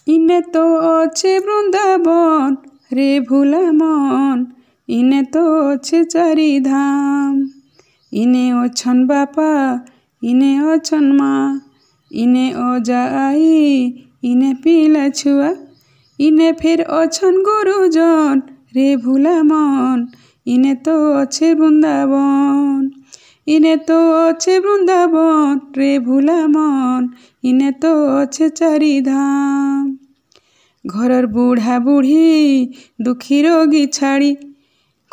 इने तो अच्छे वृंदावन रे भुला मन, इने तो अच्छे चारि धाम। इने अछन बापा इने अछन माँ, इने अजा आई इने पिला छुआ, इने फिर अछन गुरुजन रे भुला मन, इने तो अच्छे वृंदावन। इने तो अच्छे वृंदावन रे भुला मन, इने तो अच्छे चारि धाम। घरर बुढ़ा बुढ़ी दुखी रोगी छाड़ी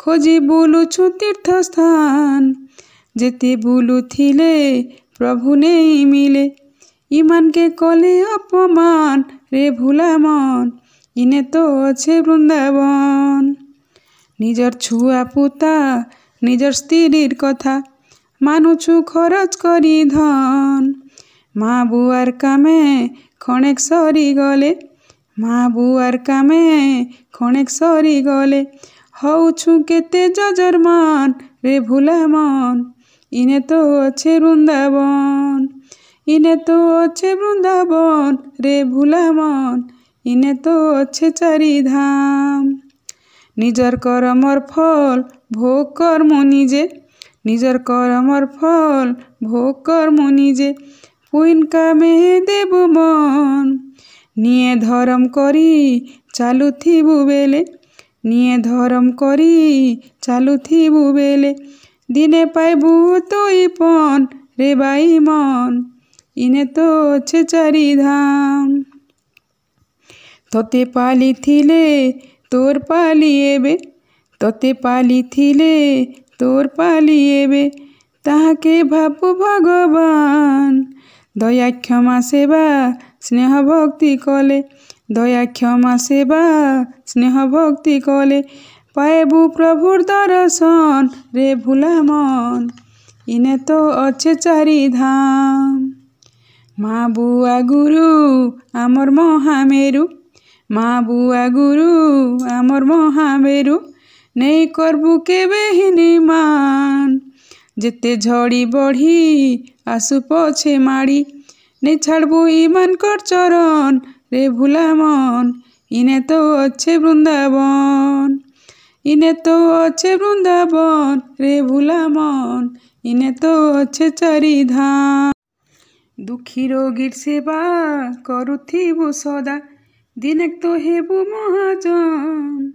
खोजी बुलुछु तीर्थ स्थान, जेते बुलु थिले प्रभु नहीं मिले, ईमान के कले अपमान रे भुला मन, इने तो अच्छे वृंदावन। निजर छुआ पुता निजर स्त्रीर कथा मानुछु खरच करी धन, माँ बुआर कामे खणेक सरी गले, माँ बुआर कामे खणेक सरी गले, हौछु केते जजरमान रे भुला मन, इने तो अच्छे वृंदावन। इने तो अच्छे वृंदावन रे भुला मन, इने तो अच्छे चारि धाम। निजर करमर फल भोग कर्म निजे, निजर करमर फल भोग कर्म निजे, पुइन कामे देव मन। निये धर्म करी चालुथिबु बेले, निये धर्म करी चालुथिबु बेले, दिने पाइबु तोइपन रे बाई मन, इने तो अच्छे चारि धाम। तोते पाली थिले तोर पाली एबे, तोते पाली थिले तोर पाली एबे, ताहाके भापु भगवान। दया क्षमा सेवा स्नेह भक्ति कले, दया क्षमा सेवा स्नेह भक्ति कले, पाएबु प्रभुर दर्शन रे भुला मन, इने तो अच्छे चारि धाम। माँ बुआ गुरु आमर महामेरु, माँ बुआ गुरु आमर महामेरु, नहीं करबु केबे हिनी मान, जेते झड़ी बढ़ी आसु पछे माड़ी, नहीं छाड़बु ईमान कर चरण रे भुला मन, इने तो अच्छे वृंदावन। इने तो अच्छे वृंदावन रे भुला मन, इने तो अच्छे चारि धाम। दुखी रोगीर सेवा करुथिबु सदा, दिनेक तो हेबु महाजन,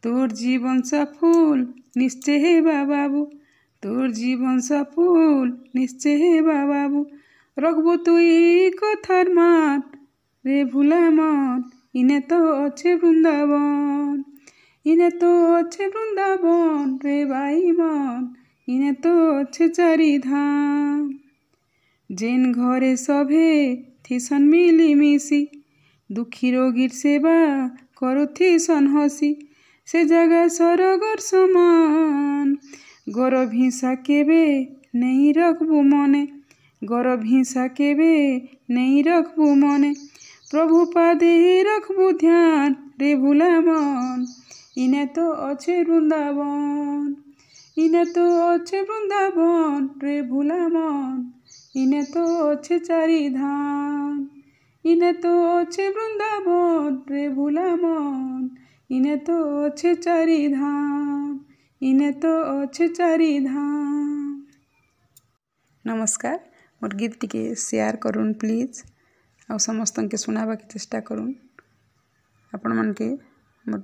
तोर जीवन सफल निश्चय हेबा बाबू, तोर जीवन सफल निश्चय हेबा बाबू, रखबु तुई कथार मान रे भुला मन, इने तो अच्छे वृंदावन। इने तो अच्छे वृंदावन रे बाई मन, इने तो अच्छे चारि धाम। जेन घरे सभे थिसन मिली मिसी, दुखी रोगीर सेवा करुथिसन हसी, से जगह सरगर समान। गरब हिंसा केबे नहीं रखबु मने, गरब हिंसा केबे नहीं रखबु मने, प्रभु पादे रखबु ध्यान रे भुला मन, इने तो अच्छे वृंदावन। इने तो अच्छे वृंदावन रे भुला मन, इने तो अच्छे चारि धाम। इने तो अच्छे वृंदावन रे भुला मन, इने तो अच्छे चारि धाम, इने तो अच्छे चारि धाम। नमस्कार, मोर गीत टिके शेयर करूँ प्लीज, आ समस्त के सुनाबा के चेष्टा करूँ। आपण मन के मोर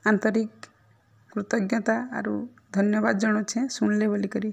आंतरिक कृतज्ञता आरु धन्यवाद जनाऊे सुनले बोली करी।